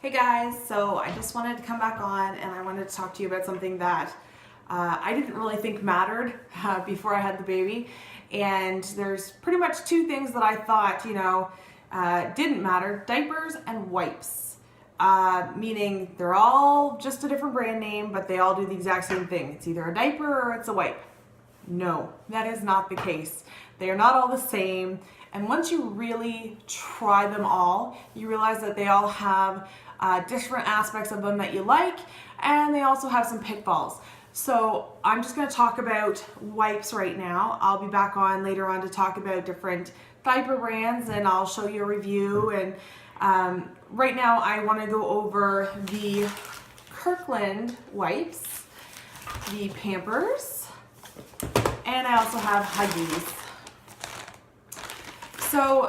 Hey guys, so I just wanted to come back on and I wanted to talk to you about something that I didn't really think mattered before I had the baby. And there's pretty much two things that I thought, didn't matter: diapers and wipes. Meaning they're all just a different brand name, but they all do the exact same thing. It's either a diaper or it's a wipe. No, that is not the case. They are not all the same. And once you really try them all, you realize that they all have different aspects of them that you like, and they also have some pitfalls. So I'm just going to talk about wipes right now. I'll be back on later on to talk about different diaper brands, and I'll show you a review. And right now I want to go over the Kirkland wipes, the Pampers, and I also have Huggies. So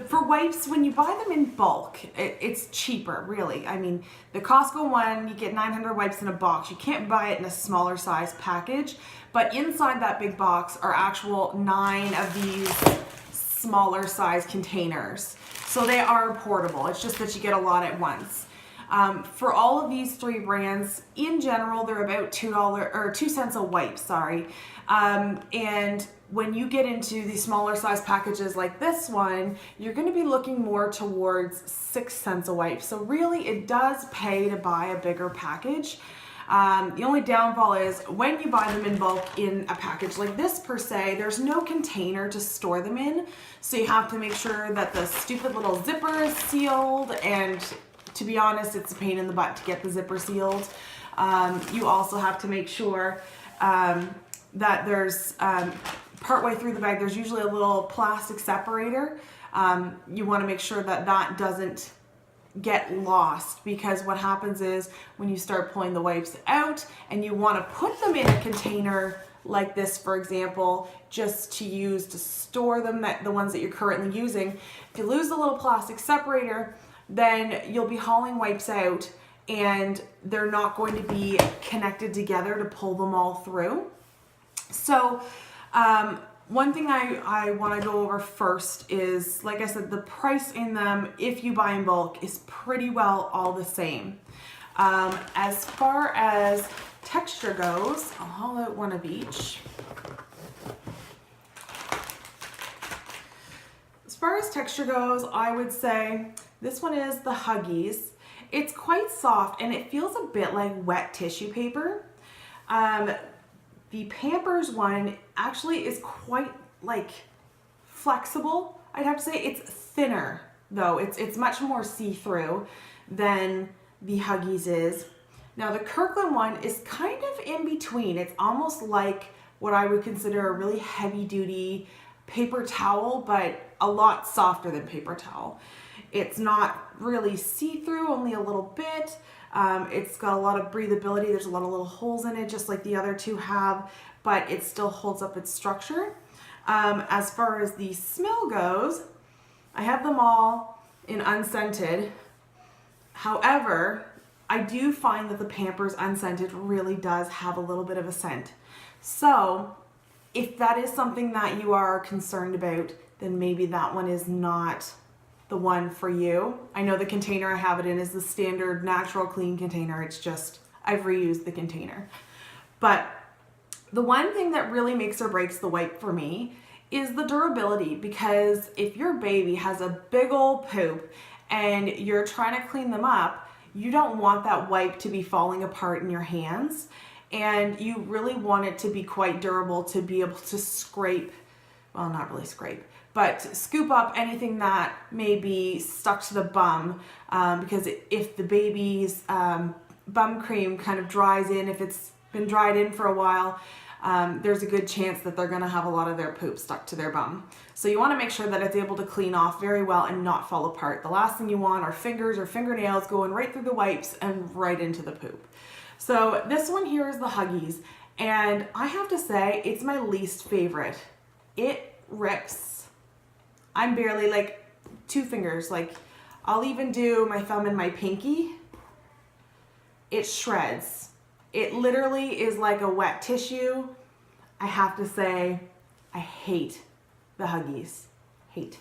for wipes, when you buy them in bulk, it's cheaper, really. I mean, the Costco one, you get 900 wipes in a box. You can't buy it in a smaller size package, but inside that big box are actual 9 of these smaller size containers. So they are portable. It's just that you get a lot at once. For all of these 3 brands, in general, they're about $2 or 2 cents a wipe, sorry. And when you get into the smaller size packages like this one, you're going to be looking more towards 6 cents a wipe. So really, it does pay to buy a bigger package. The only downfall is when you buy them in bulk in a package like this per se, there's no container to store them in. So you have to make sure that the stupid little zipper is sealed, and to be honest, it's a pain in the butt to get the zipper sealed. You also have to make sure that there's partway through the bag, there's usually a little plastic separator. You want to make sure that that doesn't get lost, because what happens is when you start pulling the wipes out and you want to put them in a container like this, for example, just to use to store them, the ones that you're currently using, if you lose the little plastic separator, then you'll be hauling wipes out and they're not going to be connected together to pull them all through. So one thing I want to go over first is, like I said, the price in them, if you buy in bulk, is pretty well all the same. As far as texture goes, I'll haul out one of each. As far as texture goes, I would say this one is the Huggies. It's quite soft and it feels a bit like wet tissue paper. The Pampers one actually is quite flexible. I'd have to say it's thinner though. It's much more see-through than the Huggies is. Now the Kirkland one is kind of in between. It's almost like what I would consider a really heavy-duty paper towel, but a lot softer than paper towel. It's not really see-through, only a little bit. It's got a lot of breathability. There's a lot of little holes in it, just like the other two have, but it still holds up its structure. As far as the smell goes, I have them all in unscented. However, I do find that the Pampers unscented really does have a little bit of a scent. So if that is something that you are concerned about, then maybe that one is not the one for you. I know the container I have it in is the standard natural clean container. It's just I've reused the container. But the one thing that really makes or breaks the wipe for me is the durability, because if your baby has a big old poop and you're trying to clean them up, you don't want that wipe to be falling apart in your hands, and you really want it to be quite durable to be able to scrape, well, not really scrape, but scoop up anything that may be stuck to the bum, because if the baby's bum cream kind of dries in, if it's been dried in for a while, there's a good chance that they're gonna have a lot of their poop stuck to their bum. So you wanna make sure that it's able to clean off very well and not fall apart. The last thing you want are fingers or fingernails going right through the wipes and right into the poop. So this one here is the Huggies, and I have to say it's my least favorite. It rips. I'm barely 2 fingers, I'll even do my thumb and my pinky. It shreds. It literally is like a wet tissue. I have to say, I hate the Huggies. Hate.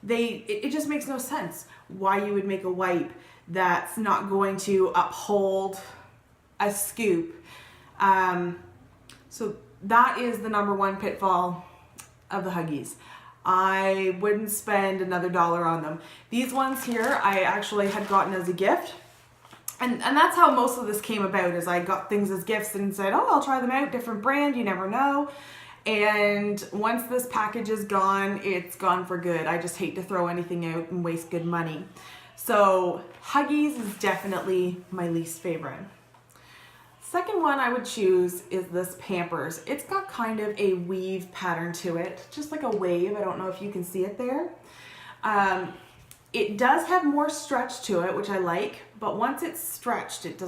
it just makes no sense why you would make a wipe that's not going to uphold a scoop. So that is the number one pitfall of the Huggies. I wouldn't spend another $1 on them. These ones here I actually had gotten as a gift. And that's how most of this came about, is I got things as gifts and said, oh, I'll try them out, different brand, you never know. And once this package is gone, it's gone for good. I just hate to throw anything out and waste good money. So Huggies is definitely my least favorite. Second one I would choose is this Pampers. It's got kind of a weave pattern to it, just like a wave. I don't know if you can see it there. It does have more stretch to it, which I like, but once it's stretched, it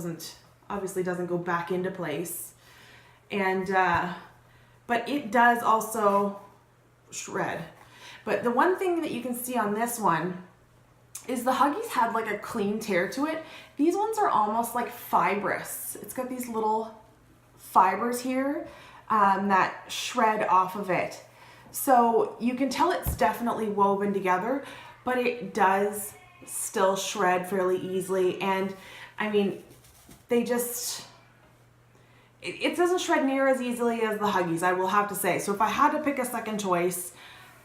obviously doesn't go back into place. And, but it does also shred. But the one thing that you can see on this one is the Huggies had like a clean tear to it. These ones are almost like fibrous. It's got these little fibers here that shred off of it. So you can tell it's definitely woven together, but it does still shred fairly easily. And I mean, it doesn't shred near as easily as the Huggies, I will have to say. So if I had to pick a second choice,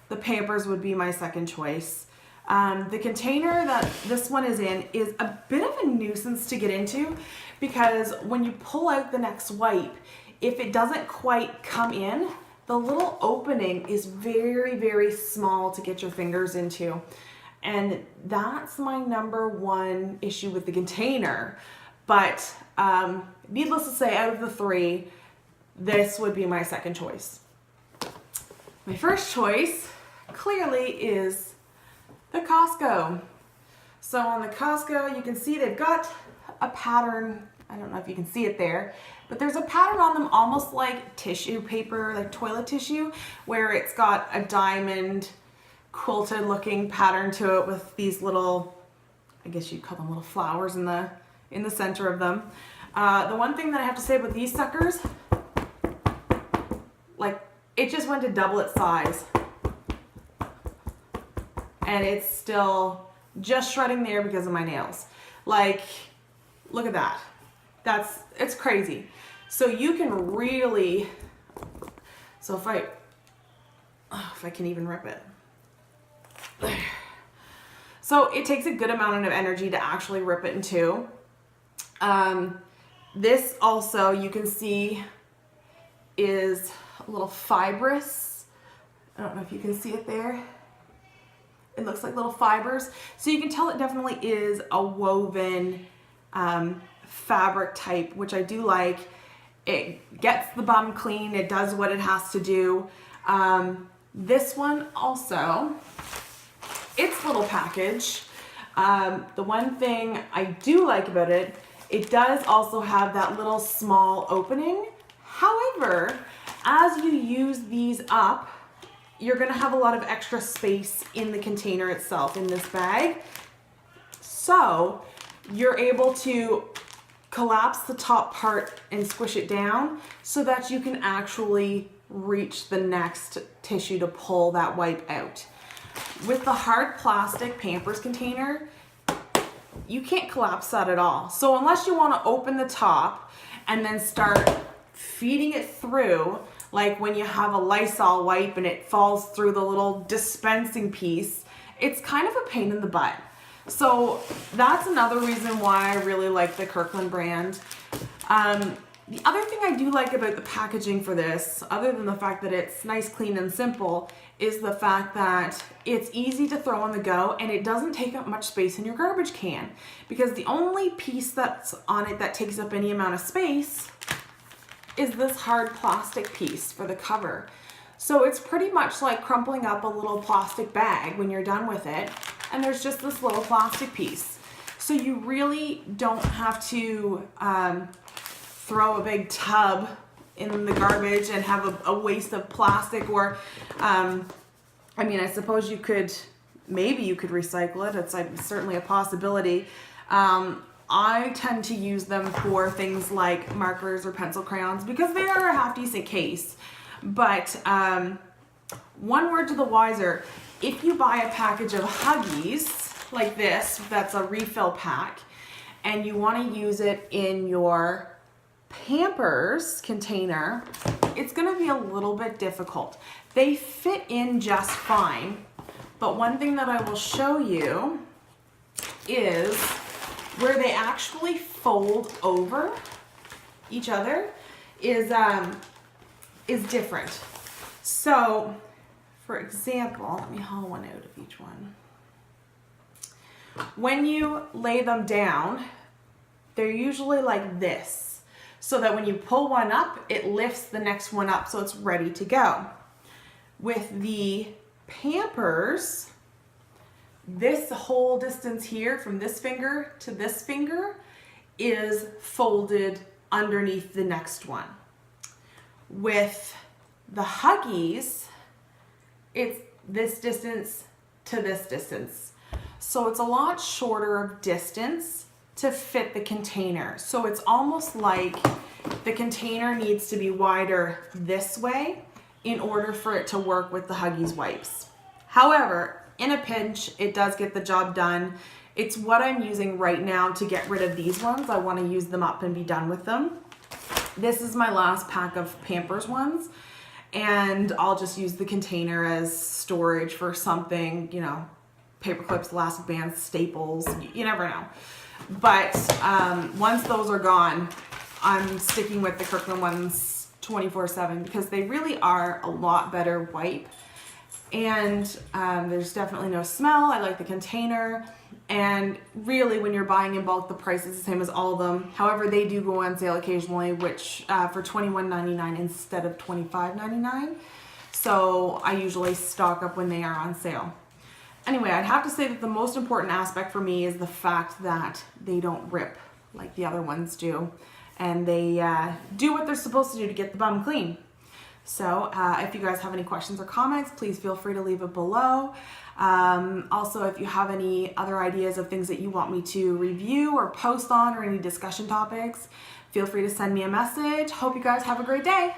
the Pampers would be my second choice. The container that this one is in is a bit of a nuisance to get into, because when you pull out the next wipe, if it doesn't quite come in, the little opening is very, very small to get your fingers into. And that's my number one issue with the container. But needless to say, out of the three, this would be my second choice. My first choice clearly is the Costco. So on the Costco, you can see they've got a pattern. I don't know if you can see it there, but there's a pattern on them almost like tissue paper, like toilet tissue, where it's got a diamond quilted looking pattern to it with these little, I guess you'd call them little flowers in the center of them. The one thing that I have to say about these suckers, like, it just went to double its size. And it's still just shredding there because of my nails. Like, look at that. It's crazy. So you can really, so if I can even rip it. So it takes a good amount of energy to actually rip it in two. This also, you can see, is a little fibrous. I don't know if you can see it there. It looks like little fibers. So you can tell it definitely is a woven fabric type, which I do like. It gets the bum clean. It does what it has to do. This one also, its little package. The one thing I do like about it, it does also have that little small opening. However, as you use these up, you're gonna have a lot of extra space in the container itself, in this bag. So you're able to collapse the top part and squish it down so that you can actually reach the next tissue to pull that wipe out. With the hard plastic Pampers container, you can't collapse that at all. So unless you want to open the top and then start feeding it through, like when you have a Lysol wipe and it falls through the little dispensing piece, it's kind of a pain in the butt. So that's another reason why I really like the Kirkland brand. The other thing I do like about the packaging for this, other than the fact that it's nice, clean, and simple, is the fact that it's easy to throw on the go and it doesn't take up much space in your garbage can, because the only piece that's on it that takes up any amount of space is this hard plastic piece for the cover. So it's pretty much like crumpling up a little plastic bag when you're done with it, and there's just this little plastic piece. So you really don't have to throw a big tub in the garbage and have a waste of plastic, or I mean, I suppose you could, maybe you could recycle it. It's certainly a possibility. I tend to use them for things like markers or pencil crayons because they are a half decent case. But one word to the wiser, if you buy a package of Huggies like this, that's a refill pack, and you want to use it in your Pampers container, it's going to be a little bit difficult. They fit in just fine, but one thing that I will show you is where they actually fold over each other is different. So, for example, let me haul one out of each one. When you lay them down, they're usually like this, so that when you pull one up, it lifts the next one up so it's ready to go. With the Pampers, this whole distance here from this finger to this finger is folded underneath the next one. With the Huggies, it's this distance to this distance. So it's a lot shorter of distance to fit the container. So it's almost like the container needs to be wider this way in order for it to work with the Huggies wipes. However, in a pinch, it does get the job done. It's what I'm using right now to get rid of these ones. I want to use them up and be done with them. This is my last pack of Pampers ones, and I'll just use the container as storage for something, you know, paper clips, elastic bands, staples, you never know. But once those are gone, I'm sticking with the Kirkland ones 24/7 because they really are a lot better wipe. And there's definitely no smell. I like the container. And really, when you're buying in bulk, the price is the same as all of them. However, they do go on sale occasionally, which for $21.99 instead of $25.99. So I usually stock up when they are on sale. Anyway, I'd have to say that the most important aspect for me is the fact that they don't rip like the other ones do. And they do what they're supposed to do to get the bum clean. So if you guys have any questions or comments, please feel free to leave it below. Also, if you have any other ideas of things that you want me to review or post on or any discussion topics, feel free to send me a message. Hope you guys have a great day.